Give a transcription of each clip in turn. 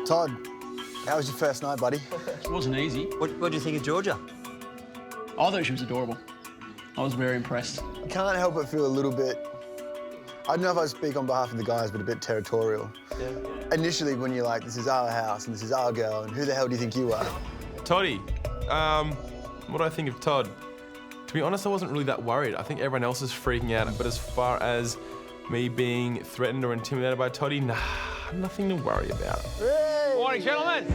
Todd, how was your first night, buddy? It wasn't easy. What do you think of Georgia? I thought she was adorable. I was very impressed. I can't help but feel a little bit, I don't know if I speak on behalf of the guys, but a bit territorial. Yeah. Initially, when you're like, this is our house and this is our girl, and who the hell do you think you are? Toddy, what do I think of Todd? To be honest, I wasn't really that worried. I think everyone else is freaking out, but as far as me being threatened or intimidated by Toddy, nah, nothing to worry about. Hey! Morning, gentlemen.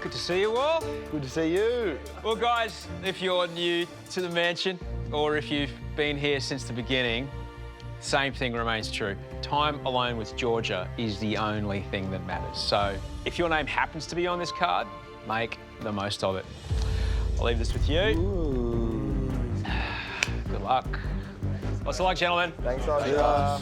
Good to see you all. Good to see you. Well, guys, if you're new to the mansion or if you've been here since the beginning, same thing remains true. Time alone with Georgia is the only thing that matters. So if your name happens to be on this card, make the most of it. I'll leave this with you. Ooh. Good luck. Lots of luck, gentlemen. Thanks, Osher.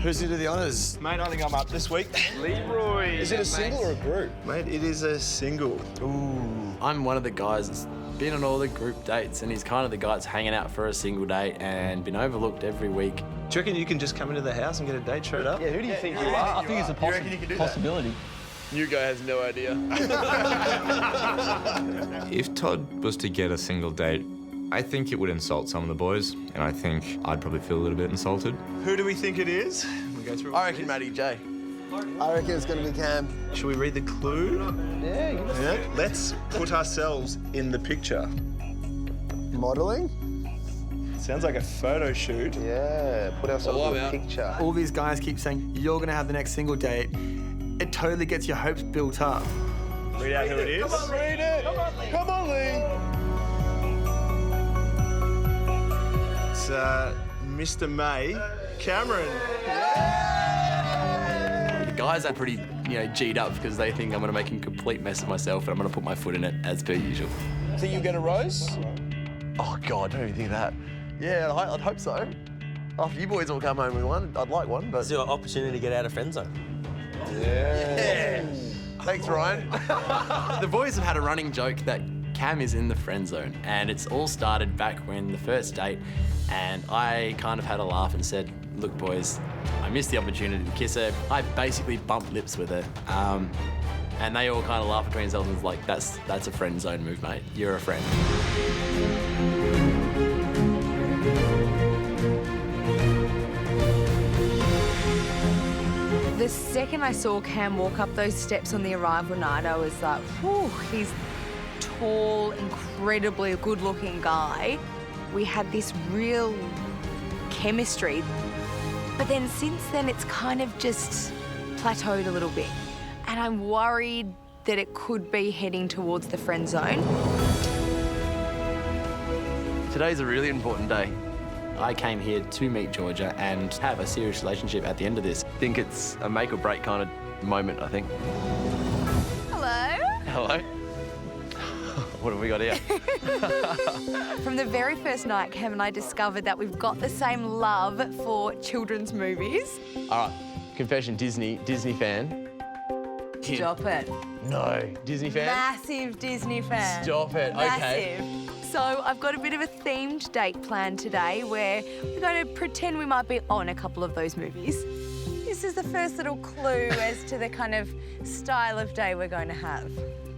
Who's into the honours? Mate, I think I'm up this week. Leroy. Is it a single or a group? Mate, it is a single. Ooh. I'm one of the guys that's been on all the group dates, and he's kind of the guy that's hanging out for a single date and been overlooked every week. Do you reckon you can just come into the house and get a date straight up? Yeah, who do you think you are? I think it's a possibility. New guy has no idea. If Todd was to get a single date, I think it would insult some of the boys, and I think I'd probably feel a little bit insulted. Who do we think it is? We go through. I reckon Matty J. I reckon it's going to be Cam. Should we read the clue? Yeah, give us Yeah. Let's put ourselves in the picture. Modelling? Sounds like a photo shoot. Yeah, put ourselves Oh, in I'm the out. picture. All these guys keep saying, you're going to have the next single date. It totally gets your hopes built up. Read out who it is. Come on, read it. Come on, Lee. It's Mr. May, Cameron. The guys are pretty, G'd up because they think I'm going to make a complete mess of myself and I'm going to put my foot in it as per usual. Think you'll get a rose? Oh, God, don't even think that. Yeah, I'd hope so. After you boys all come home with one, I'd like one, but... It's your opportunity to get out of friend zone. Yeah. Thanks, Ryan. The boys have had a running joke that Cam is in the friend zone, and it's all started back when the first date, and I kind of had a laugh and said, look, boys, I missed the opportunity to kiss her. I basically bumped lips with her. And they all kind of laughed between themselves and was like, that's a friend zone move, mate. You're a friend. The second I saw Cam walk up those steps on the arrival night, I was like, whew, he's tall, incredibly good-looking guy. We had this real chemistry. But then since then, it's kind of just plateaued a little bit. And I'm worried that it could be heading towards the friend zone. Today's a really important day. I came here to meet Georgia and have a serious relationship at the end of this. I think it's a make or break kind of moment, I think. Hello. Hello? What have we got here? From the very first night, Cam and I discovered that we've got the same love for children's movies. All right, confession, Disney fan. Stop it. No. Disney fan? Massive Disney fan. Stop it, okay. Massive. So I've got a bit of a themed date planned today where we're going to pretend we might be on a couple of those movies. This is the first little clue as to the kind of style of day we're going to have.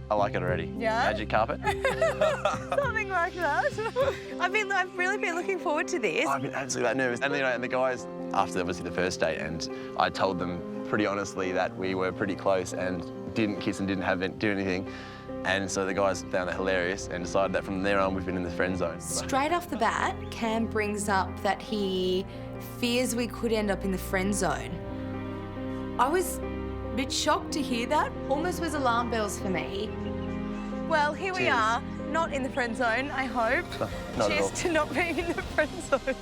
I like it already. Yeah? Magic carpet. Something like that. I've really been looking forward to this. I've been absolutely that nervous. And, and the guys, after obviously the first date, and I told them pretty honestly that we were pretty close and didn't kiss and didn't do anything. And so the guys found that hilarious and decided that from there on we've been in the friend zone. Straight off the bat, Cam brings up that he fears we could end up in the friend zone. I was a bit shocked to hear that. Almost was alarm bells for me. Well, here we are, not in the friend zone, I hope. Not Cheers at all. to not being in the friend zone.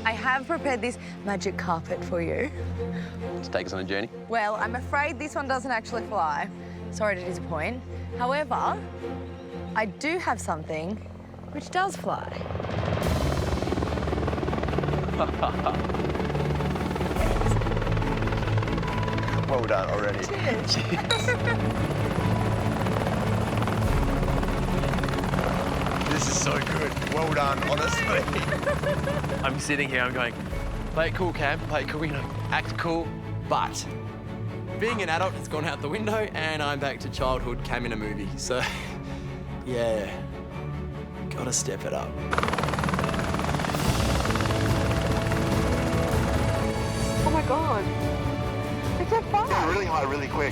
I have prepared this magic carpet for you. To take us on a journey. Well, I'm afraid this one doesn't actually fly. Sorry to disappoint. However, I do have something which does fly. Well done already. Cheers. This is so good. Well done, honestly. I'm sitting here, I'm going, Play it cool, Cam. Play it cool, you know. Act cool. But being an adult has gone out the window and I'm back to childhood Cam in a movie. So, yeah, gotta step it up. Oh my God. It's so fast. Yeah, really high, really quick.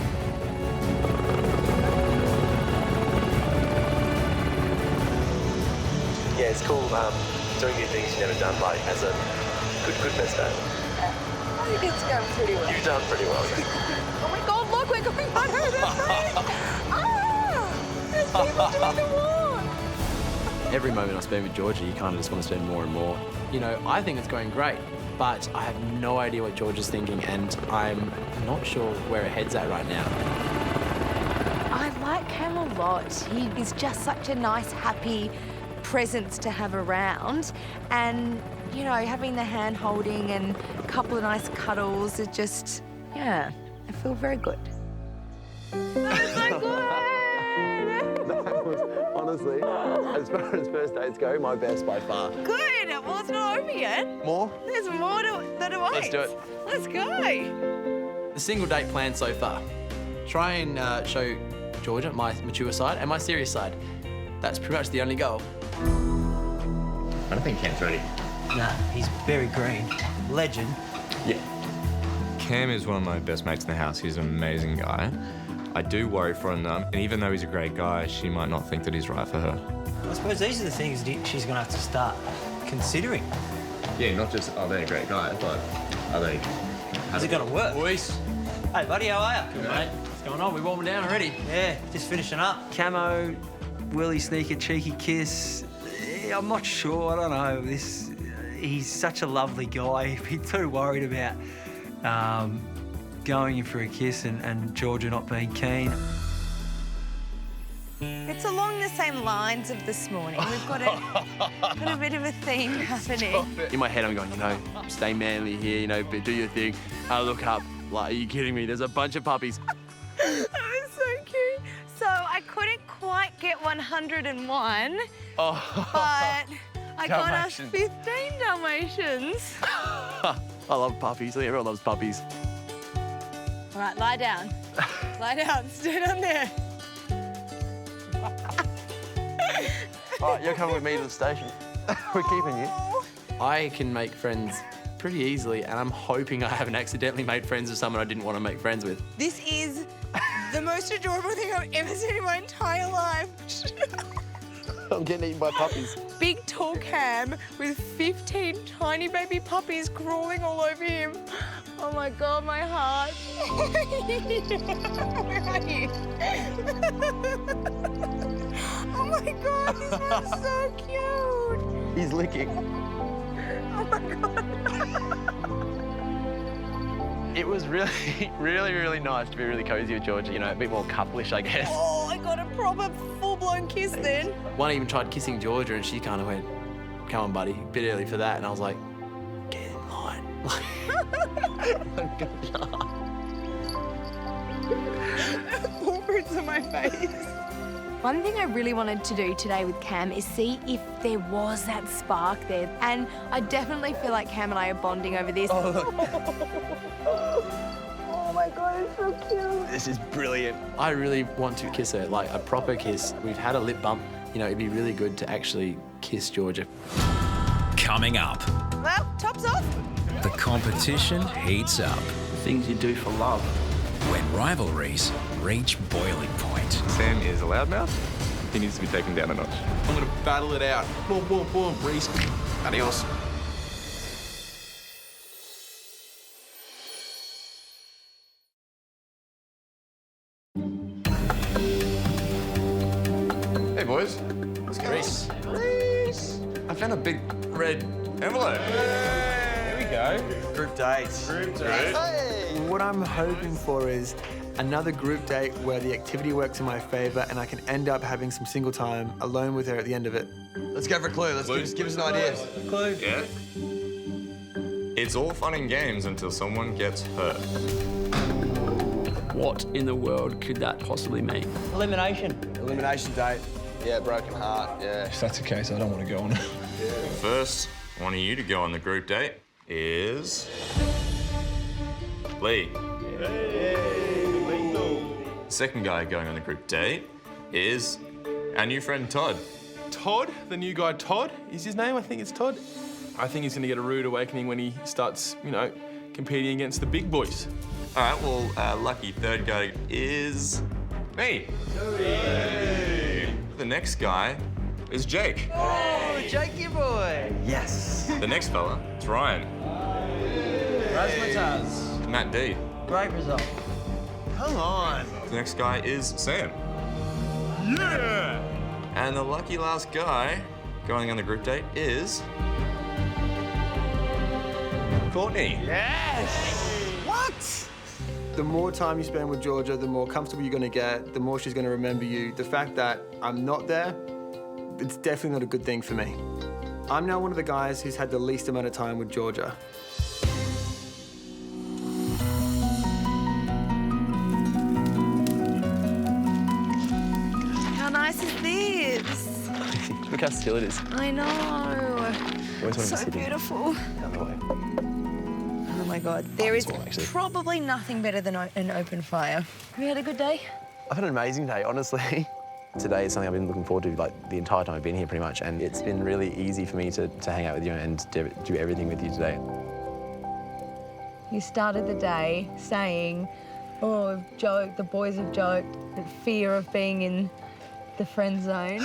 Yeah, it's cool doing new things you've never done, like as a good first date. I think it's going pretty well. You've done pretty well. Oh my God, look, we're going under the thing. There's people doing the walk. Every moment I spend with Georgia, you kind of just want to spend more and more. You know, I think it's going great, but I have no idea what Georgia's thinking, and I'm not sure where her head's at right now. I like Cam a lot. He is just such a nice, happy presence to have around. And, you know, having the hand holding and a couple of nice cuddles is just, yeah, I feel very good. That was so good! That was, honestly, as far as first dates go, my best by far. Good! Well, it's not over yet. More? There's more that awaits. Let's do it. Let's go. The single date plan so far. Try and show Georgia my mature side and my serious side. That's pretty much the only goal. I don't think Cam's ready. Nah, he's very green. Legend. Yeah. Cam is one of my best mates in the house. He's an amazing guy. I do worry for him, and even though he's a great guy, she might not think that he's right for her. I suppose these are the things that she's going to have to start considering. Yeah, not just are they a great guy, but are they... Is it going to work? Boys. Hey, buddy, how are you? Good, mate. What's going on? We're warming down already. Yeah, just finishing up. Camo, Willie sneak a cheeky kiss. I'm not sure, I don't know. He's such a lovely guy. He'd be too worried about going in for a kiss and Georgia not being keen. It's along the same lines of this morning. We've got a bit of a theme happening. In my head, I'm going, you know, stay manly here, you know, but do your thing. I look up, like, are you kidding me? There's a bunch of puppies. That was so cute. So I couldn't quite get 101, Oh. but I got us Dalmatians. 15 Dalmatians. I love puppies. I think everyone loves puppies. All right, lie down. Lie down. Stay down there. All right, you're coming with me to the station. We're keeping you. I can make friends pretty easily, and I'm hoping I haven't accidentally made friends with someone I didn't want to make friends with. This is the most adorable thing I've ever seen in my entire life. I'm getting eaten by puppies. Big tall Cam with 15 tiny baby puppies crawling all over him. Oh my God, my heart. Where are you? Oh my God, this one's so cute. He's licking. Oh my God. It was really, really nice to be really cozy with Georgia, you know, a bit more couplish, I guess. Oh, I got a proper full-blown kiss then. One even tried kissing Georgia, and she kind of went, "Come on, buddy, a bit early for that." And I was like, "Get in line." Footprints on my face. One thing I really wanted to do today with Cam is see if there was that spark there. And I definitely feel like Cam and I are bonding over this. Oh, my God, it's so cute. This is brilliant. I really want to kiss her, like a proper kiss. We've had a lip bump. You know, it'd be really good to actually kiss Georgia. Coming up, Well, top's off. the competition heats up Things you do for love. when rivalries reach boiling point. Sam is a loudmouth. He needs to be taken down a notch. I'm gonna battle it out. Boom, boom, boom, Reese. Adios. Hey, boys. Let's go. Reese. Reese. I found a big red envelope. There we go. Group dates. What I'm hoping for is another group date where the activity works in my favour and I can end up having some single time alone with her at the end of it. Let's go for a clue. Let's give us an idea. Clue. Yeah? It's all fun and games until someone gets hurt. What in the world could that possibly mean? Elimination. Elimination date. Yeah, broken heart. Yeah. If that's the case, I don't want to go on it. First, I want you to go on the group date is Lee. Second guy going on the group date is our new friend Todd. Todd, the new guy Todd, is his name? I think it's Todd. I think he's going to get a rude awakening when he starts, you know, competing against the big boys. All right, well, lucky third guy is me. The next guy is Jake. Oh, Jakey boy. Yes. The next fella is Ryan. Razzmatazz. Matt D. Great result. Come on. The next guy is Sam. Yeah! And the lucky last guy going on the group date is Courtney. Yes! What? The more time you spend with Georgia, the more comfortable you're gonna get, the more she's gonna remember you. The fact that I'm not there, it's definitely not a good thing for me. I'm now one of the guys who's had the least amount of time with Georgia. How nice is this? Look how still it is. I know. Always wanted to So sit in. beautiful. Down the way. Oh my God. There is That's all, actually. probably nothing better than an open fire. Have you had a good day? I've had an amazing day, honestly. Today is something I've been looking forward to like the entire time I've been here pretty much, and it's been really easy for me to hang out with you and do everything with you today. You started the day saying, oh, we've joked, the boys have joked, the fear of being in the friend zone.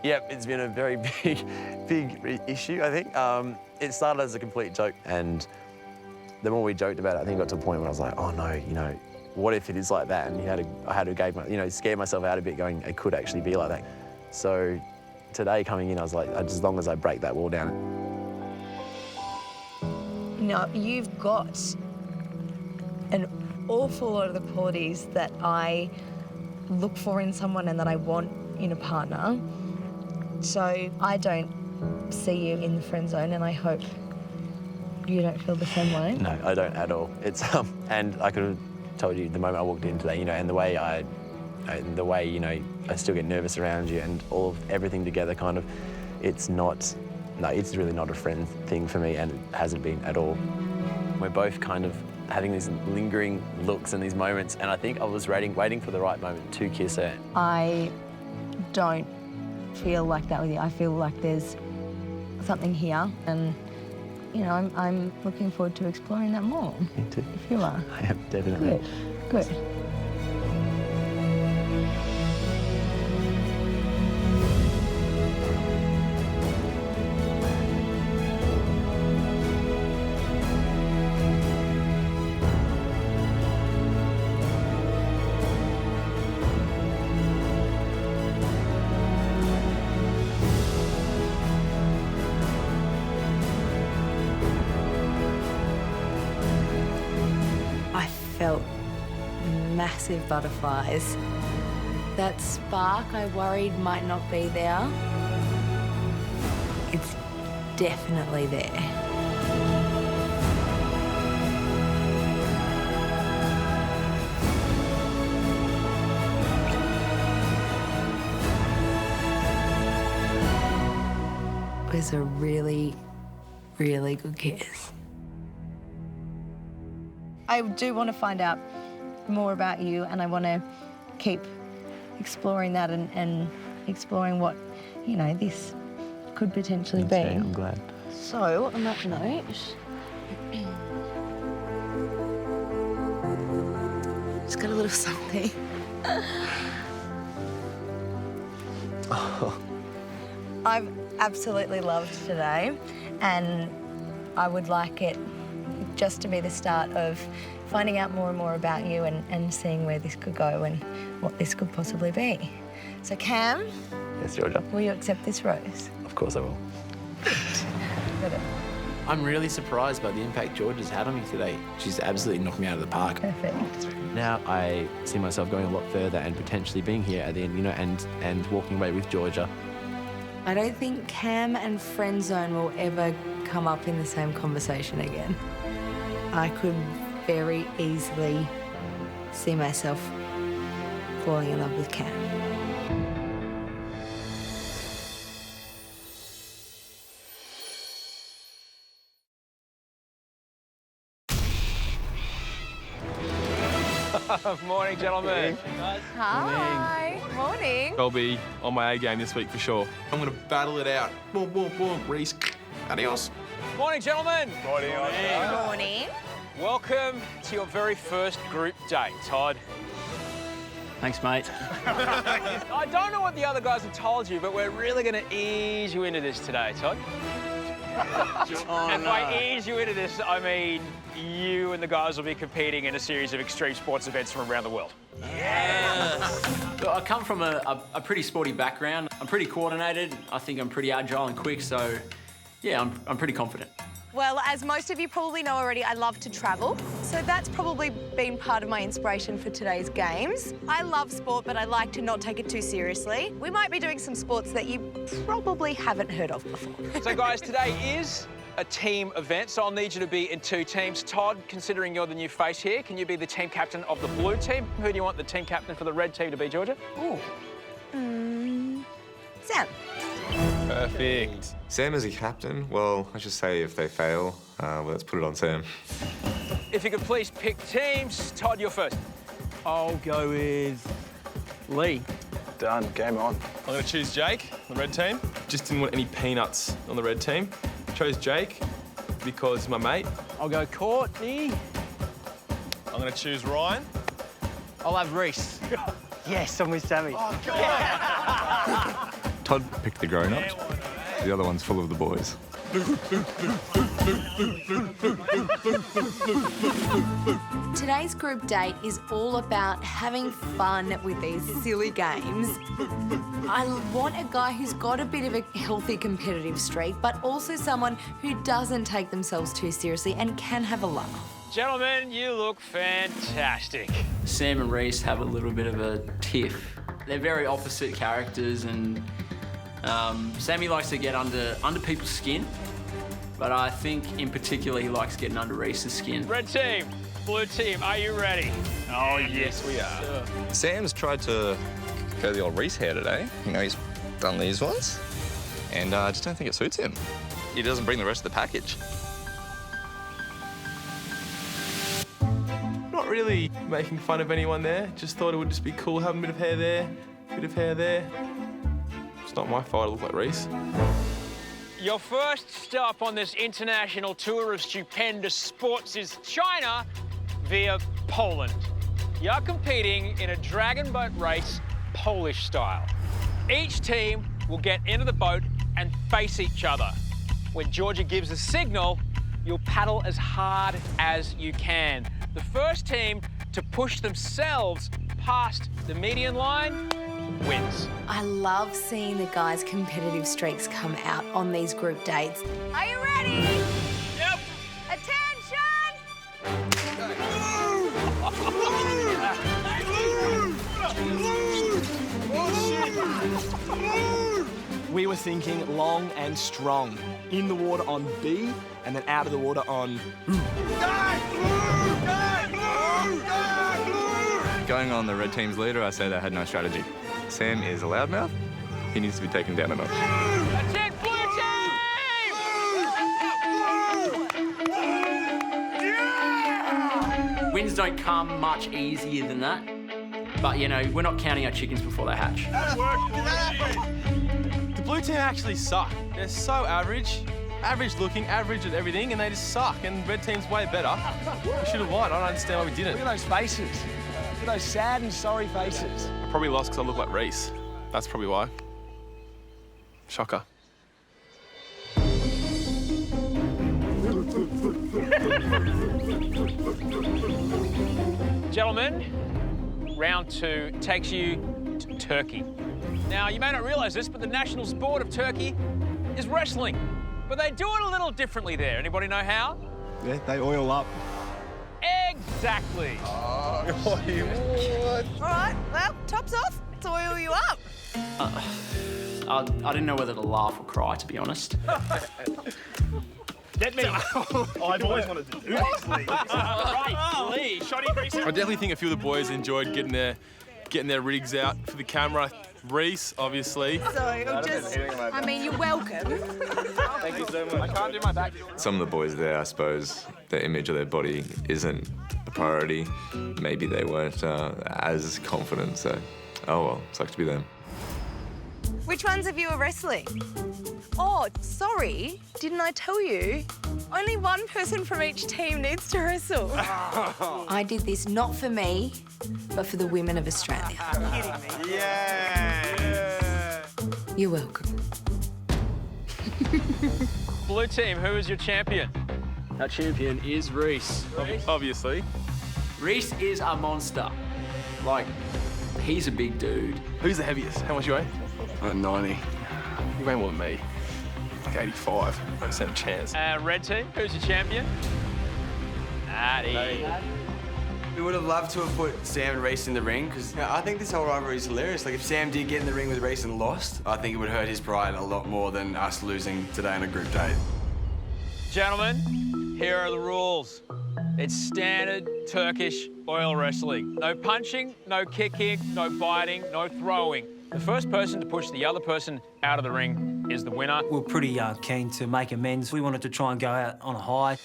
Yep, it's been a very big issue, I think. It started as a complete joke, and the more we joked about it, I think it got to a point where I was like, oh no, you know, what if it is like that? And I had to scare myself out a bit going, it could actually be like that. So today coming in, I was like, as long as I break that wall down. No, you've got an awful lot of the qualities that I look for in someone and that I want in a partner. So I don't see you in the friend zone, and I hope you don't feel the same way. No, I don't at all. It's and I could have told you the moment I walked in today, you know, and the way you know, I still get nervous around you, and everything together kind of, it's really not a friend thing for me, and it hasn't been at all. We're both kind of having these lingering looks and these moments, and I think I was waiting for the right moment to kiss her. I don't feel like that with you. I feel like there's something here, and you know, I'm looking forward to exploring that more. Me too. If you are. I am, definitely. Good. Good. Felt massive butterflies. That spark I worried might not be there. It's definitely there. It was a really, really good kiss. I do want to find out more about you, and I want to keep exploring that and exploring what, you know, this could potentially be. I'm glad. So, on that note, just got a little something. Oh. I've absolutely loved today, and I would like it just to be the start of finding out more and more about you and seeing where this could go and what this could possibly be. So, Cam? Yes, Georgia? Will you accept this rose? Of course I will. Got it. I'm really surprised by the impact Georgia's had on me today. She's absolutely knocked me out of the park. Perfect. Now I see myself going a lot further and potentially being here at the end, you know, and walking away with Georgia. I don't think Cam and friend zone will ever come up in the same conversation again. I could very easily see myself falling in love with Cam. Morning, gentlemen. Hi. Morning. I'll be on my A game this week for sure. I'm gonna battle it out. Boom, boom, boom. Reese, adios. Morning, gentlemen. Morning. Morning. Welcome to your very first group date, Todd. Thanks, mate. I don't know what the other guys have told you, but we're really going to ease you into this today, Todd. And by ease you into this, I mean you and the guys will be competing in a series of extreme sports events from around the world. Look, I come from a pretty sporty background. I'm pretty coordinated. I think I'm pretty agile and quick, so yeah, I'm pretty confident. Well, as most of you probably know already, I love to travel. So that's probably been part of my inspiration for today's games. I love sport, but I like to not take it too seriously. We might be doing some sports that you probably haven't heard of before. So, guys, today is a team event, so I'll need you to be in two teams. Todd, considering you're the new face here, can you be the team captain of the blue team? Who do you want the team captain for the red team to be, Georgia? Ooh. Sam. Perfect. Sam as a captain? Well, I should say if they fail, well, let's put it on Sam. If you could please pick teams. Todd, you're first. I'll go with Lee. Done. Game on. I'm gonna choose Jake, the red team. Just didn't want any peanuts on the red team. Chose Jake because he's my mate. I'll go Courtney. I'm gonna choose Ryan. I'll have Reese. Yes, I'm with Sammy. Oh, God. Todd picked the grown-ups. The other one's full of the boys. Today's group date is all about having fun with these silly games. I want a guy who's got a bit of a healthy competitive streak, but also someone who doesn't take themselves too seriously and can have a laugh. Gentlemen, you look fantastic. Sam and Reese have a little bit of a tiff. They're very opposite characters, and Sammy likes to get under people's skin, but I think in particular he likes getting under Reese's skin. Red team, blue team, are you ready? Oh, yes, we are. Sure. Sam's tried to go the old Reese hair today. You know, he's done these ones, and I just don't think it suits him. He doesn't bring the rest of the package. Not really making fun of anyone there. Just thought it would just be cool having a bit of hair there, a bit of hair there. It's not my fault I look like Reese. Your first stop on this international tour of stupendous sports is China via Poland. You're competing in a dragon boat race, Polish style. Each team will get into the boat and face each other. When Georgia gives a signal, you'll paddle as hard as you can. The first team to push themselves past the median line wins. I love seeing the guys' competitive streaks come out on these group dates. Are you ready? Yep. We were thinking long and strong. In the water on B, and then out of the water on Going on the red team's leader, I say they had no strategy. Sam is a loudmouth. He needs to be taken down a notch. That's it, blue team! Wins don't come much easier than that, but you know, we're not counting our chickens before they hatch. The blue team actually suck. They're so average. Average looking, average at everything, and they just suck. And red team's way better. We should have won. I don't understand why we didn't. Look at those faces. Look at those sad and sorry faces. I probably lost because I look like Reese. That's probably why. Shocker. Gentlemen, round 2 takes you to Turkey. Now, you may not realise this, but the national sport of Turkey is wrestling. But they do it a little differently there. Anybody know how? Yeah, they oil up. Exactly. All right, well, tops off. Let's oil you up. I didn't know whether to laugh or cry, to be honest. Get me. I've always wanted to do this, Lee. Right, Lee, shoddy Reese. I definitely think a few of the boys enjoyed getting their rigs out for the camera. Reese, obviously. I mean, you're welcome. Thank you so much. I can't do my back. Some of the boys there, I suppose, their image of their body isn't a priority. Maybe they weren't as confident, so oh well, sucks to be them. Which ones of you are wrestling? Oh, sorry, didn't I tell you? Only one person from each team needs to wrestle. I did this not for me, but for the women of Australia. Kidding me? Yeah. You're welcome. Blue team, who is your champion? Our champion is Reese. Obviously. Reese is a monster. Like, he's a big dude. Who's the heaviest? How much you weigh? 90. You weigh more than me. Like 85. I don't stand a chance. Red team, who's your champion? Matty. We would have loved to have put Sam and Reese in the ring because I think this whole rivalry is hilarious. Like if Sam did get in the ring with Reese and lost, I think it would hurt his pride a lot more than us losing today on a group date. Gentlemen, here are the rules. It's standard Turkish oil wrestling. No punching, no kicking, no biting, no throwing. The first person to push the other person out of the ring is the winner. We're pretty keen to make amends. We wanted to try and go out on a high.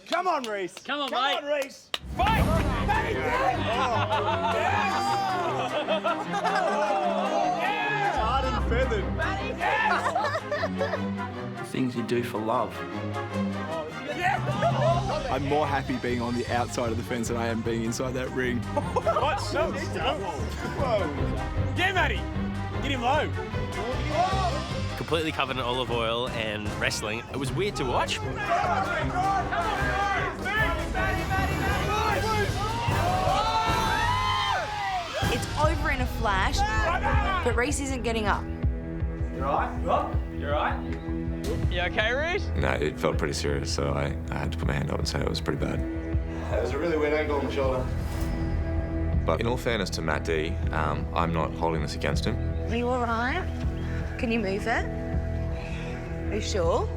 Come on, Reese. Come on, Come mate. on, Reese. Fight! Matty J! Yes! Hard and feathered. Matty, yes! Things you do for love. I'm more happy being on the outside of the fence than I am being inside that ring. What? No. Whoa. Yeah, Matty. Get him low. Completely covered in olive oil and wrestling. It was weird to watch. It's over in a flash, but Reese isn't getting up. You right? Rob? You right? You okay, Reese? No, it felt pretty serious, so I had to put my hand up and say it was pretty bad. That was a really weird angle on the shoulder. But in all fairness to Matt D, I'm not holding this against him. Are you all right? Can you move it? Are you sure?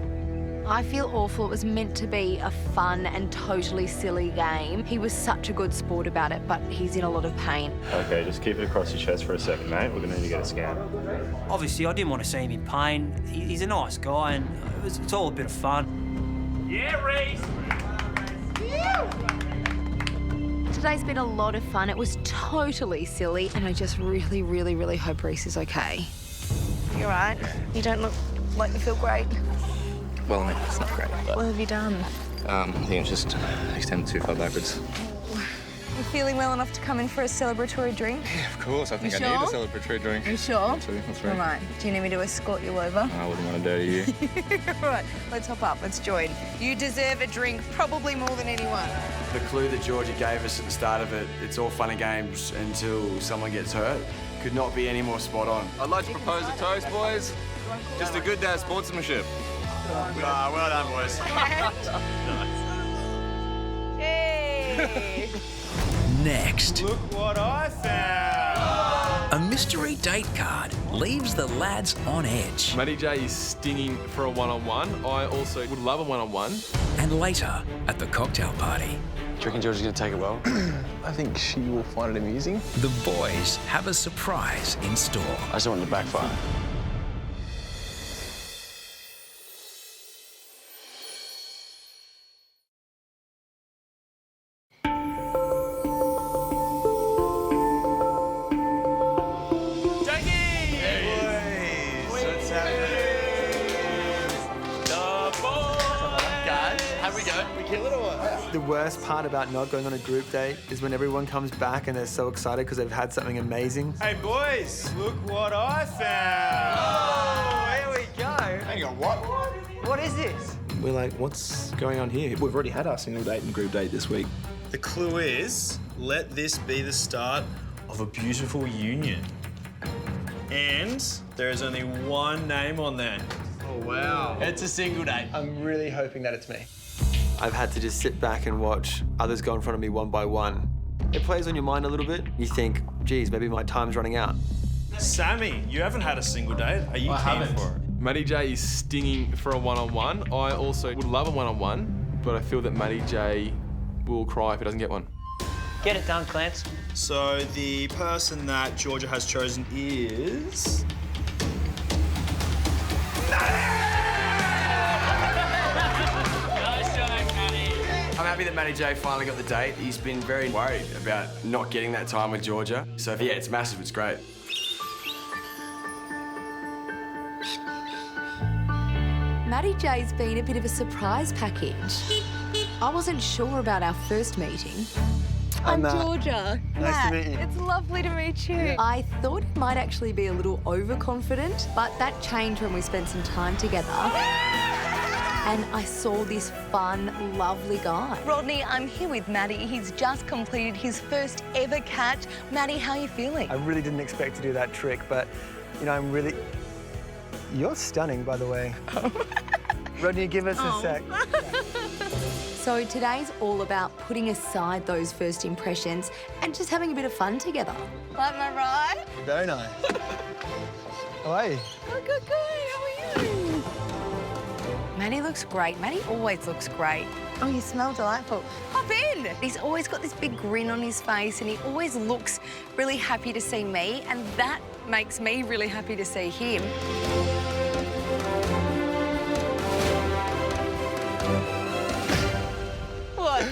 I feel awful. It was meant to be a fun and totally silly game. He was such a good sport about it, but he's in a lot of pain. Okay, just keep it across your chest for a second, mate. We're going to need to get a scan. Obviously, I didn't want to see him in pain. He's a nice guy, and it's all a bit of fun. Yeah, Reese. Today's been a lot of fun. It was totally silly, and I just really, really, really hope Reese is okay. You all right? You don't look like you feel great. Well, I mean, it's not great, but... What have you done? I think it's just extended too far backwards. You feeling well enough to come in for a celebratory drink? Yeah, of course. I think You I need a sure? celebratory drink. Are you sure? Want to, that's right. All right. Do you need me to escort you over? I wouldn't want to dirty you. All right. Let's hop up. Let's join. You deserve a drink, probably more than anyone. The clue that Georgia gave us at the start of it, it's all fun and games until someone gets hurt, could not be any more spot on. I'd like to propose a toast, boys. Just a good day of sportsmanship. Well done, boys. Hey! Next, Look what I found. a mystery date card leaves the lads on edge. Matty J is stinging for a one-on-one. I also would love a one-on-one. And later, at the cocktail party, Do you reckon Georgia's going to take it well? I think she will find it amusing. the boys have a surprise in store. I just want it to backfire. The worst part about not going on a group date is when everyone comes back and they're so excited because they've had something amazing. Hey, boys, look what I found. Oh, here we go. Hang on, what? What is this? We're like, what's going on here? We've already had our single date and group date this week. The clue is, let this be the start of a beautiful union. And there is only one name on there. Oh, wow. It's a single date. I'm really hoping that it's me. I've had to just sit back and watch others go in front of me one by one. It plays on your mind a little bit. You think, geez, maybe my time's running out. Sammy, you haven't had a single date. Are you keen for it? Matty J is stinging for a one-on-one. I also would love a one-on-one, but I feel that Matty J will cry if he doesn't get one. Get it done, Clance. So the person that Georgia has chosen is... I'm happy that Matty J finally got the date. He's been very worried about not getting that time with Georgia. So yeah, it's massive, it's great. Matty J's been a bit of a surprise package. I wasn't sure about our first meeting. I'm Georgia. Nice to meet you. It's lovely to meet you. I thought it might actually be a little overconfident, but that changed when we spent some time together. And I saw this fun, lovely guy. Rodney, I'm here with Matty. He's just completed his first ever catch. Matty, how are you feeling? I really didn't expect to do that trick, but, you know, I'm really... You're stunning, by the way. Rodney, give us a sec. So today's all about putting aside those first impressions and just having a bit of fun together. Like my ride? Very nice. How are you? Oh, good. How are you? Matty looks great. Matty always looks great. Oh, you smell delightful. Hop in. He's always got this big grin on his face and he always looks really happy to see me, and that makes me really happy to see him. What?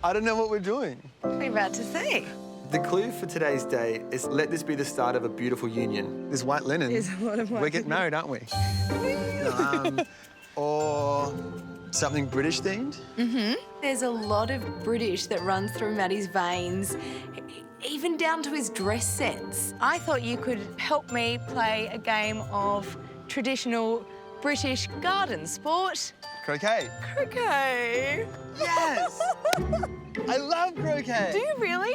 I don't know what we're doing. What are you about to see? The clue for today's date is let this be the start of a beautiful union. There's white linen. There's a lot of white We're getting married, aren't we? Or something British themed? Mm-hmm. There's a lot of British that runs through Matty's veins, even down to his dress sense. I thought you could help me play a game of traditional British garden sport. Croquet. Croquet. Yes! I love croquet. Do you really?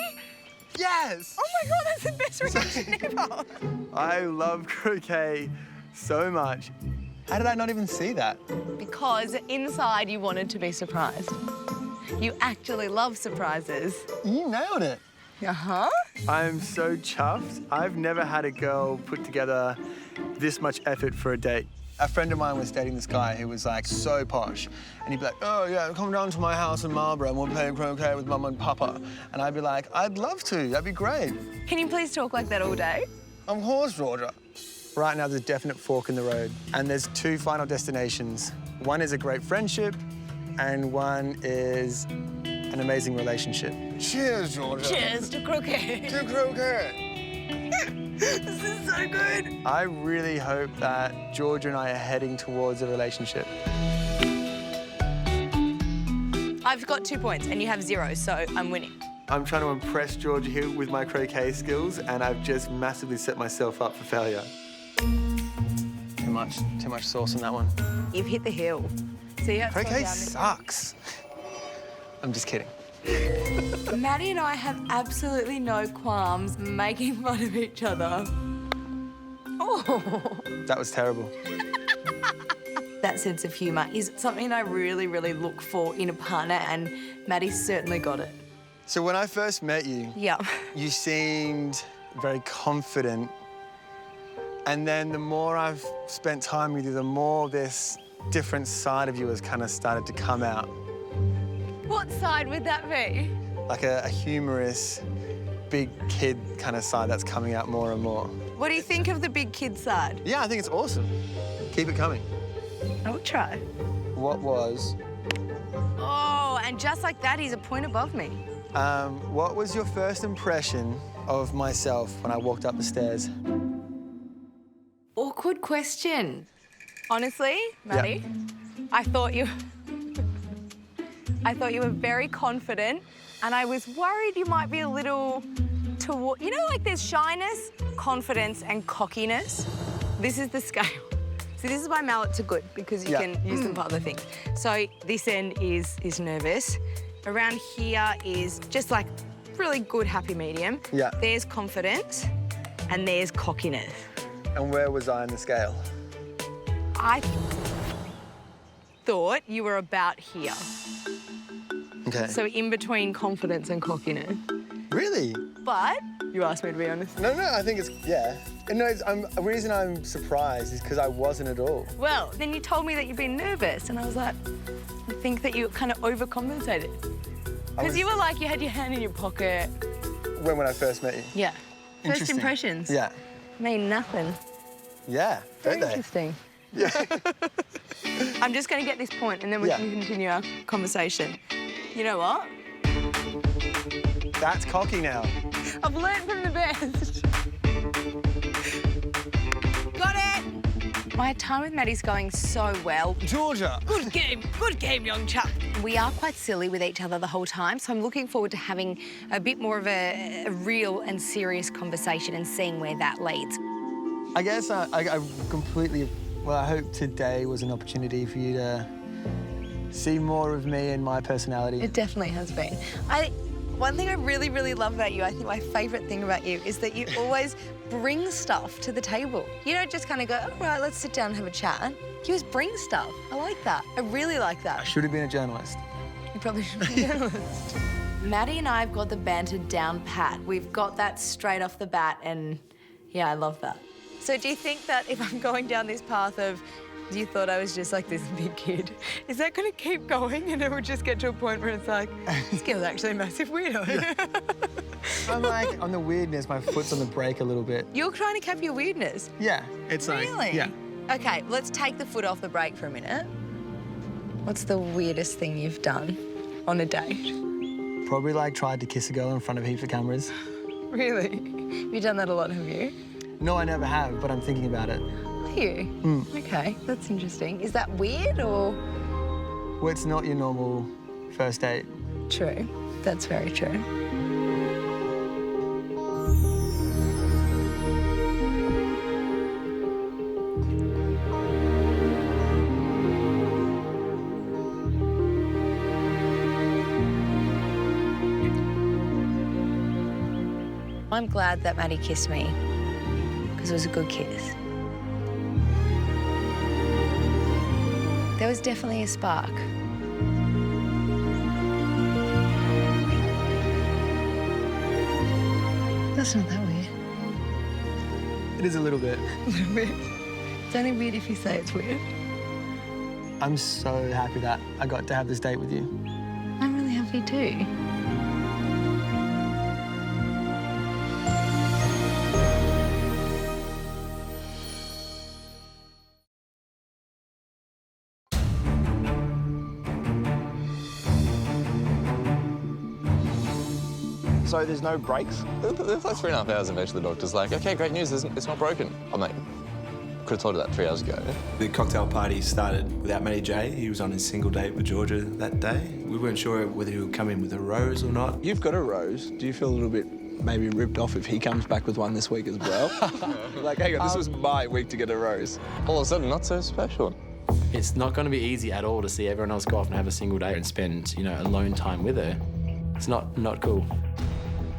Yes! Oh my God, that's the best reaction ever. I love croquet so much. How did I not even see that? Because inside you wanted to be surprised. You actually love surprises. You nailed it. Uh-huh. I'm so chuffed. I've never had a girl put together this much effort for a date. A friend of mine was dating this guy who was like so posh, and he'd be like, oh yeah, come down to my house in Marlborough and we'll play croquet with Mum and Papa. And I'd be like, I'd love to, that'd be great. Can you please talk like that all day? Of course, Georgia. Right now, there's a definite fork in the road, and there's two final destinations. One is a great friendship, and one is an amazing relationship. Cheers, Georgia. Cheers to croquet. To croquet. This is so good. I really hope that Georgia and I are heading towards a relationship. I've got 2 points and you have 0, so I'm winning. I'm trying to impress Georgia here with my croquet skills, and I've just massively set myself up for failure. Too much sauce on that one. You've hit the hill. See how it's Croquet gone down sucks. I'm just kidding. Matty and I have absolutely no qualms making fun of each other. Oh. That was terrible. That sense of humour is something I really, really look for in a partner, and Matty's certainly got it. So when I first met you, you seemed very confident. And then the more I've spent time with you, the more this different side of you has kind of started to come out. What side would that be? Like a humorous, big kid kind of side that's coming out more and more. What do you think of the big kid side? Yeah, I think it's awesome. Keep it coming. I'll try. What was? Oh, and just like that, he's a point above me. What was your first impression of myself when I walked up the stairs? Awkward question. Honestly, Matty, I thought you were very confident, and I was worried you might be a little toward, you know, like there's shyness, confidence, and cockiness. This is the scale. So this is why mallets are good, because you can use them for other things. So this end is nervous. Around here is just like really good happy medium. Yeah. There's confidence, and there's cockiness. And where was I on the scale? I thought you were about here. Okay. So in between confidence and cockiness. Really? But you asked me to be honest. No, I think it's, No, the reason I'm surprised is because I wasn't at all. Well, then you told me that you'd been nervous, and I was like, I think that you kind of overcompensated. Because you were like, you had your hand in your pocket. When I first met you? Yeah. First Interesting. impressions? Yeah. Mean nothing. Yeah, Very don't they? interesting. Yeah. I'm just going to get this point and then we can continue our conversation. You know what? That's cocky now. I've learned from the best. Got it! My time with Matty's going so well. Georgia! Good game, young chap. We are quite silly with each other the whole time, so I'm looking forward to having a bit more of a real and serious conversation and seeing where that leads. I guess I completely... Well, I hope today was an opportunity for you to see more of me and my personality. It definitely has been. One thing I really, really love about you, I think my favourite thing about you, is that you always bring stuff to the table. You don't just kind of go, all right, let's sit down and have a chat. You always bring stuff. I like that. I really like that. I should have been a journalist. You probably should be a journalist. Matty and I have got the banter down pat. We've got that straight off the bat, and yeah, I love that. So do you think that if I'm going down this path of you thought I was just like this big kid, is that going to keep going and it will just get to a point where it's like, this girl's actually a massive weirdo? Yeah. I'm like, on the weirdness, my foot's on the brake a little bit. You're trying to cap your weirdness? Yeah, it's like, really? yeah. Okay, let's take the foot off the brake for a minute. What's the weirdest thing you've done on a date? Probably like tried to kiss a girl in front of heaps of cameras. Really? Have you done that a lot, have you? No, I never have, but I'm thinking about it. Are you? Okay, that's interesting. Is that weird or? Well, it's not your normal first date. True. That's very true. I'm glad that Matty kissed me, because it was a good kiss. There was definitely a spark. That's not that weird. It is a little bit. A little bit. It's only weird if you say it's weird. I'm so happy that I got to have this date with you. I'm really happy too. So there's no brakes? There's like 3.5 hours and eventually the doctor's like, okay, great news, it's not broken. I'm like, could have told her that 3 hours ago. The cocktail party started without Matty J. He was on his single date with Georgia that day. We weren't sure whether he would come in with a rose or not. You've got a rose. Do you feel a little bit maybe ripped off if he comes back with one this week as well? Like, hang on, this was my week to get a rose. All of a sudden, not so special. It's not going to be easy at all to see everyone else go off and have a single day and spend, you know, alone time with her. It's not cool.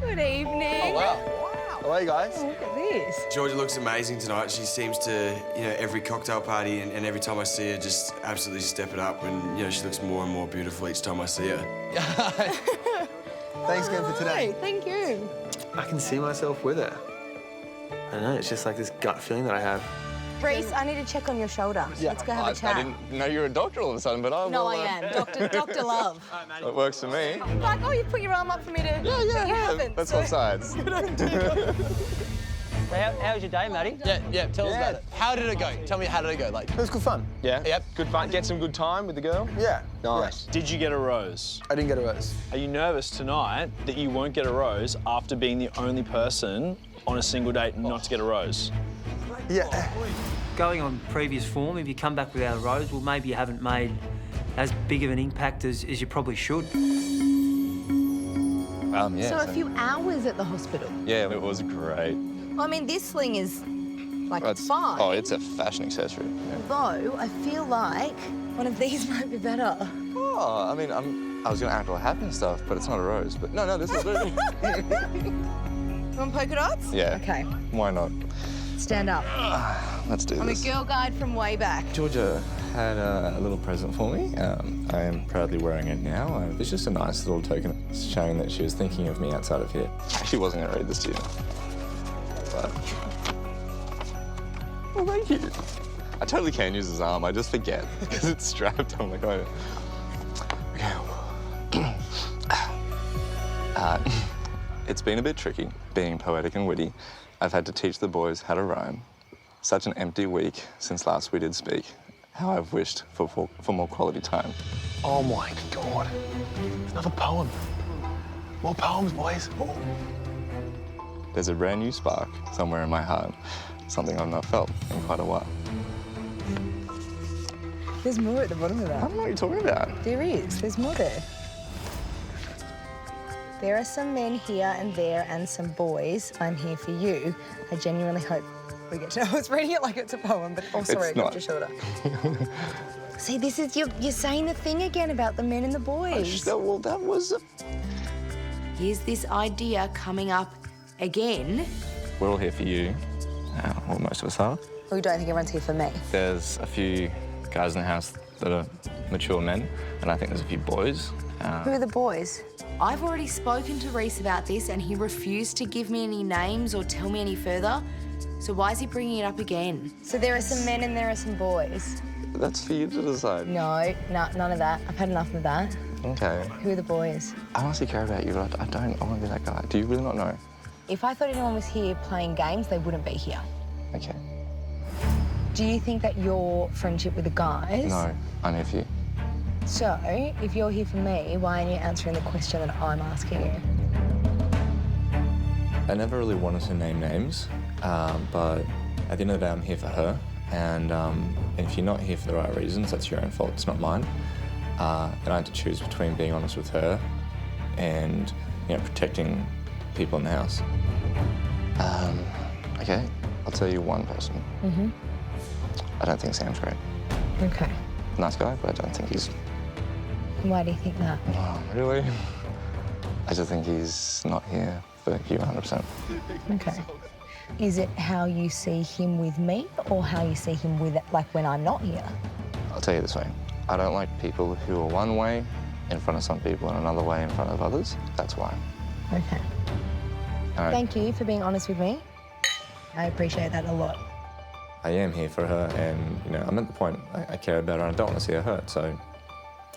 Good evening. Oh, wow. How are you guys? Oh, look at this. Georgia looks amazing tonight. She seems to, you know, every cocktail party and every time I see her, just absolutely step it up. And, you know, she looks more and more beautiful each time I see her. Thanks again for today. Hi, thank you. I can see myself with her. I don't know, it's just like this gut feeling that I have. Reese, I need to check on your shoulder. Yeah. Let's go have a chat. I didn't know you were a doctor all of a sudden, but I No, I am. Dr. Love. It works for me. Like, oh, you put your arm up for me to... Yeah, but you haven't. Let's swap sides. Good idea. How was your day, Matty? Yeah, tell us about it. How did it go? Tell me, how did it go? Like, It was good fun. yeah? Yep. Good fun. Get some good time with the girl? Yeah. Nice. Did you get a rose? I didn't get a rose. Are you nervous tonight that you won't get a rose after being the only person on a single date not to get a rose? Yeah. Going on previous form, if you come back without a rose, well, maybe you haven't made as big of an impact as you probably should. Yeah. So a few hours at the hospital. Yeah, it was great. I mean, this sling is, like, fine. Oh, it's a fashion accessory. Yeah. Though, I feel like one of these might be better. Oh, I mean, I was going to act all happy and stuff, but it's not a rose. But no, this is good. You want polka dots? Yeah. Okay, Why not? stand up. Let's do I'm a this. girl guide from way back. Georgia had a little present for me. I am proudly wearing it now. It's just a nice little token showing that she was thinking of me outside of here. I actually wasn't going to read this to you. But... Well, thank you. I totally can use his arm. I just forget because it's strapped. I'm like, oh. Okay. It's been a bit tricky, being poetic and witty. I've had to teach the boys how to rhyme. Such an empty week since last we did speak. How I've wished for more quality time. Oh my God. Another poem. More poems, boys. Oh. There's a brand new spark somewhere in my heart, something I've not felt in quite a while. There's more at the bottom of that. I don't know what you're talking about. There is. There's more there. There are some men here and there and some boys. I'm here for you. I genuinely hope we get to know. I was reading it like it's a poem, but oh, sorry, I got your shoulder. See, this is, you're saying the thing again about the men and the boys. Well, that was... Here's this idea coming up again. We're all here for you. Well, most of us are. Or you don't think everyone's here for me? There's a few guys in the house that are mature men, and I think there's a few boys. Who are the boys? I've already spoken to Reese about this and he refused to give me any names or tell me any further. So why is he bringing it up again? So there are some men and there are some boys. That's for you to decide. No, none of that. I've had enough of that. Okay. Who are the boys? I honestly care about you, but I don't want to be that guy. Do you really not know? If I thought anyone was here playing games, they wouldn't be here. Okay. Do you think that your friendship with the guys... No, I'm here for you. So, if you're here for me, why aren't you answering the question that I'm asking you? I never really wanted to name names, but at the end of the day, I'm here for her. And if you're not here for the right reasons, that's your own fault, it's not mine. And I had to choose between being honest with her and, protecting people in the house. Okay, I'll tell you one person. Mm-hmm. I don't think Sam's great. Okay. Nice guy, but I don't think he's... Why do you think that? Oh, really? I just think he's not here for you 100%. Okay. Is it how you see him with me or how you see him with, like, when I'm not here? I'll tell you this way. I don't like people who are one way in front of some people and another way in front of others. That's why. Okay. All right. Thank you for being honest with me. I appreciate that a lot. I am here for her, and, I'm at the point I care about her and I don't want to see her hurt, so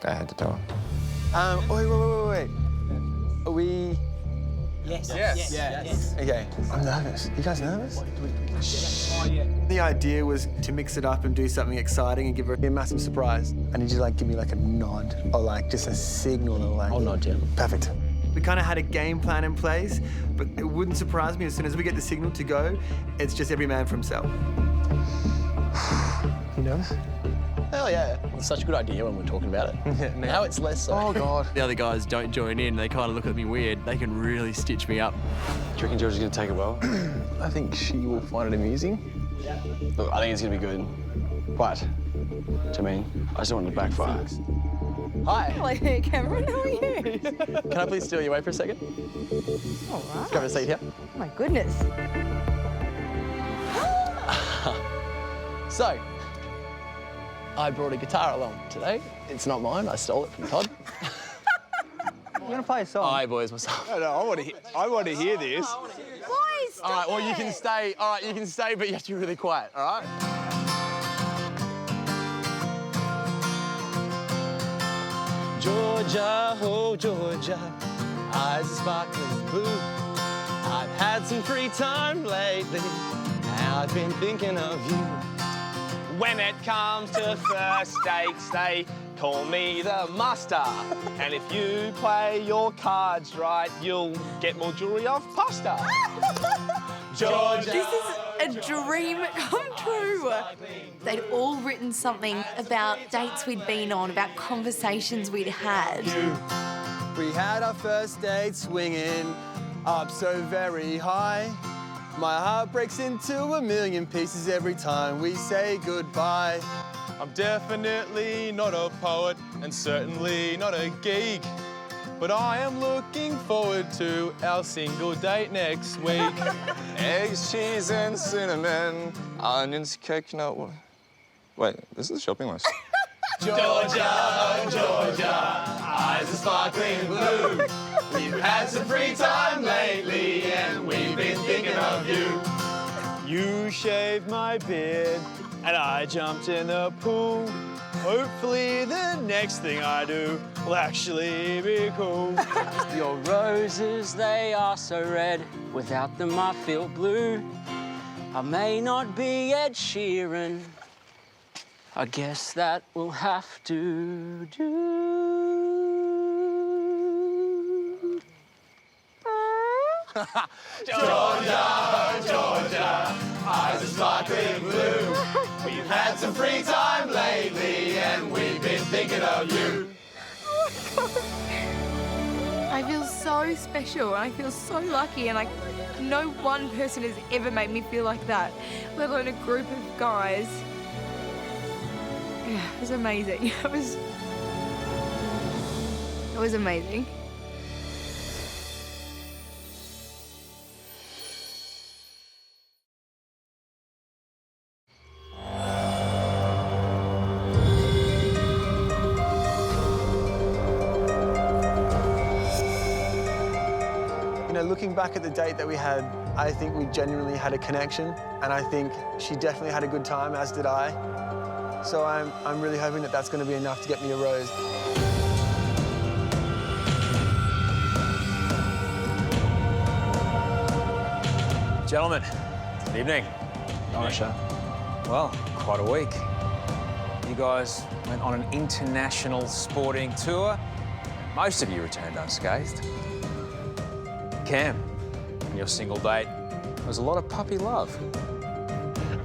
I had to tell her. Wait. Are we... Yes. Okay. I'm nervous. You guys nervous? The idea was to mix it up and do something exciting and give her a massive surprise. I need you to, give me, a nod or, just a signal or, I'll nod, Jim. Perfect. We kind of had a game plan in place, but it wouldn't surprise me as soon as we get the signal to go, it's just every man for himself. You nervous? Hell yeah. It's such a good idea when we're talking about it. Now it's less so. Oh, God. The other guys don't join in. They kind of look at me weird. They can really stitch me up. Do you reckon Georgia's going to take it well? I think she will find it amusing. Look, I think it's going to be good. But, I just don't want it to backfire. Hi. Hello, Cameron. How are you? Can I please steal you away for a second? All right. Grab a seat here. Oh, my goodness. So, I brought a guitar along today. It's not mine. I stole it from Todd. You're gonna play a song? Hi, boys. What's up? No, I want to hear this. Boys, All right, well, you can stay. All right, you can stay, but you have to be really quiet, all right? Georgia, oh, Georgia, eyes are sparkling blue. I've had some free time lately, and I've been thinking of you. When it comes to first dates, they call me the master. And if you play your cards right, you'll get more jewelry off pasta. Georgia. This is a dream come true. They'd all written something about dates we'd been on, about conversations we'd had. We had our first date swinging up so very high. My heart breaks into a million pieces every time we say goodbye. I'm definitely not a poet and certainly not a geek. But I am looking forward to our single date next week. Eggs, cheese, and cinnamon, onions, coconut. Wait, this is a shopping list. Georgia, Georgia, eyes are sparkling blue. We've had some free time lately and we've been thinking of you. You shaved my beard and I jumped in the pool. Hopefully the next thing I do will actually be cool. Your roses, they are so red. Without them, I feel blue. I may not be Ed Sheeran. I guess that will have to do. Georgia, Georgia, eyes are sparkling blue. We've had some free time lately and we've been thinking of you. I feel so special. I feel so lucky, and no one person has ever made me feel like that, let alone a group of guys. Yeah, it was amazing. It was amazing. You know, looking back at the date that we had, I think we genuinely had a connection, and I think she definitely had a good time, as did I. So I'm really hoping that that's going to be enough to get me a rose. Gentlemen, good evening. Osher. Well, quite a week. You guys went on an international sporting tour. Most of you returned unscathed. Cam, on your single date, there was a lot of puppy love.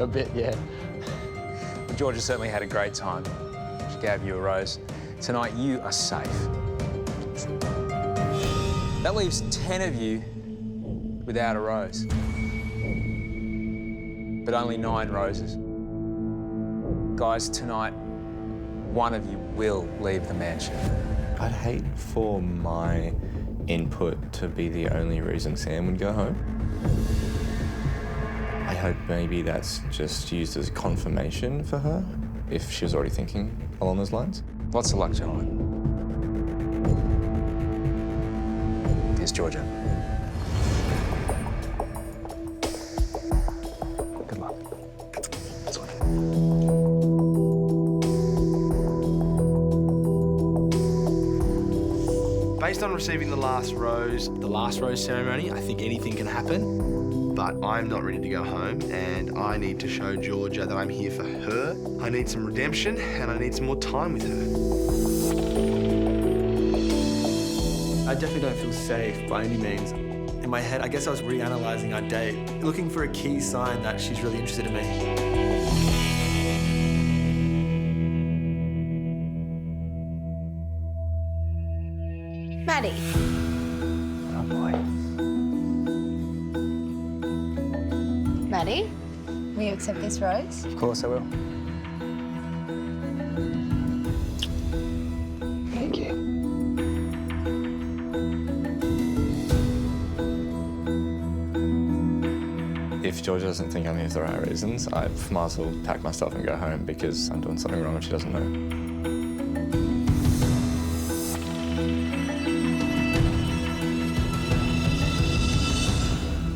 A bit, yeah. Georgia certainly had a great time. She gave you a rose. Tonight, you are safe. That leaves 10 of you without a rose. But only 9 roses. Guys, tonight, one of you will leave the mansion. I'd hate for my input to be the only reason Sam would go home. I hope maybe that's just used as confirmation for her, if she was already thinking along those lines. Lots of luck, gentlemen. Here's Georgia. Good luck. Based on receiving the last rose ceremony, I think anything can happen. But I'm not ready to go home, and I need to show Georgia that I'm here for her. I need some redemption, and I need some more time with her. I definitely don't feel safe by any means. In my head, I guess I was reanalyzing our date, looking for a key sign that she's really interested in me. Matty. Oh, boy. Matty, will you accept this rose? Of course I will. Thank you. If Georgia doesn't think I'm here for the right reasons, I might as well pack my stuff and go home because I'm doing something wrong and she doesn't know.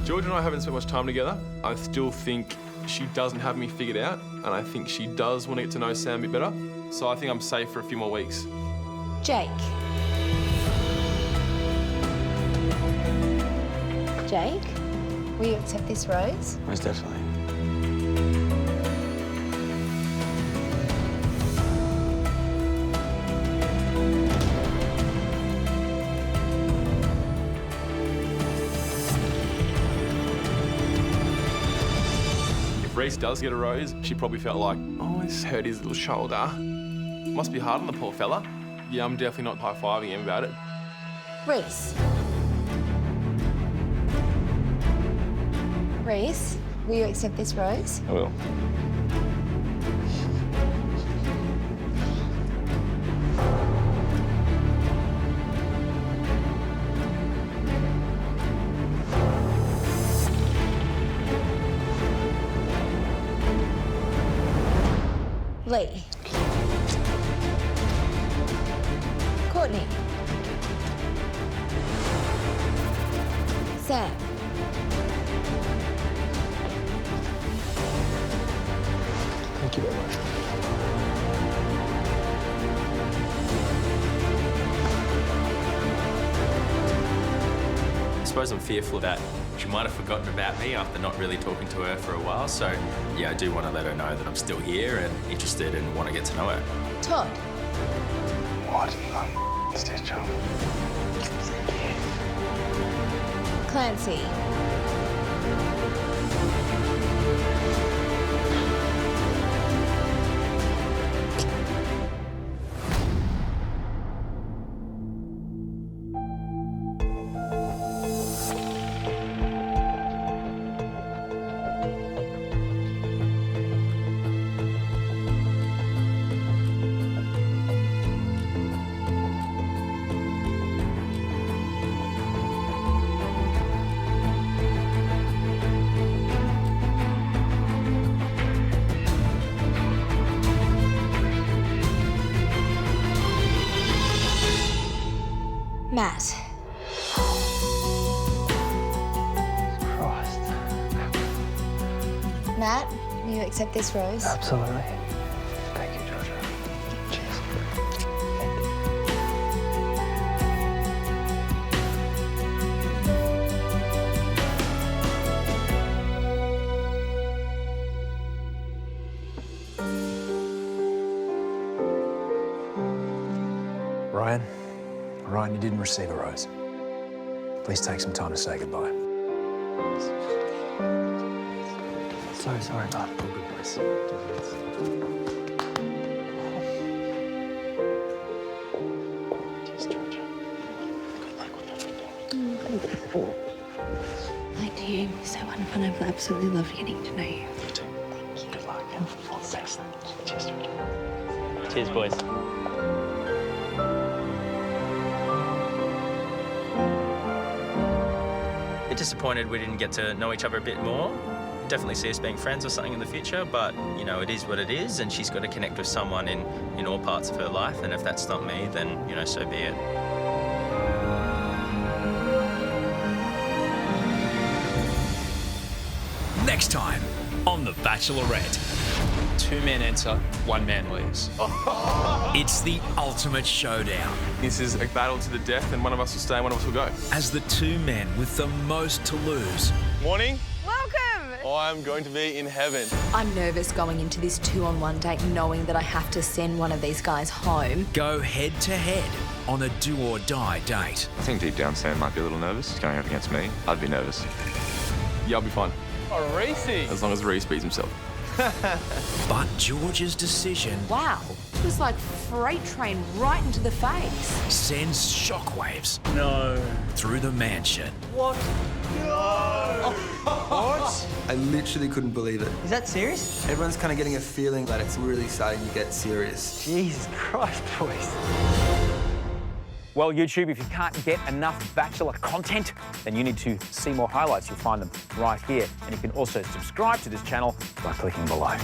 Georgia and I haven't spent much time together. I still think she doesn't have me figured out, and I think she does want to get to know Sam a bit better. So I think I'm safe for a few more weeks. Jake. Jake, will you accept this rose? Most definitely. If Reese does get a rose, she probably felt like, oh, this hurt his little shoulder. Must be hard on the poor fella. Yeah, I'm definitely not high-fiving him about it. Reese. Reese, will you accept this rose? I will. Lee. Courtney. Sam. Thank you very much. suppose I'm fearful that she might have forgotten about me after not really talking to her for a while. So, yeah, I do want to let her know that I'm still here and interested and want to get to know her. Todd. What? It's this job. Clancy. Matt. Christ. Matt, will you accept this rose? Absolutely. Thank you, Georgia. Cheers. Ryan, you didn't receive a rose. Please take some time to say goodbye. So sorry, bud. All good, boys. Like you, so wonderful. I've absolutely loved getting to know you. You too. Thank you. Good luck. All the best. Cheers, Georgia. Cheers, boys. Bit disappointed we didn't get to know each other a bit more. Definitely see us being friends or something in the future, but, you know, it is what it is, and she's got to connect with someone in all parts of her life, and if that's not me, then, you know, so be it. Next time on The Bachelorette. 2 men enter, 1 man leaves. It's the ultimate showdown. This is a battle to the death, and one of us will stay and one of us will go. As the 2 men with the most to lose. Morning. Welcome. I'm going to be in heaven. I'm nervous going into this 2-on-1 date knowing that I have to send one of these guys home. Go head to head on a do-or-die date. I think deep down Sam might be a little nervous going up against me. I'd be nervous. Yeah, I'll be fine. Oh, Reese. As long as Reese beats himself. But George's decision... Wow. It was like freight train right into the face. ...sends shockwaves... No. ...through the mansion. What? No! What? I literally couldn't believe it. Is that serious? Everyone's kind of getting a feeling that it's really starting to get serious. Jesus Christ, boys. Well, YouTube, if you can't get enough Bachelor content, then you need to see more highlights. You'll find them right here. And you can also subscribe to this channel by clicking below.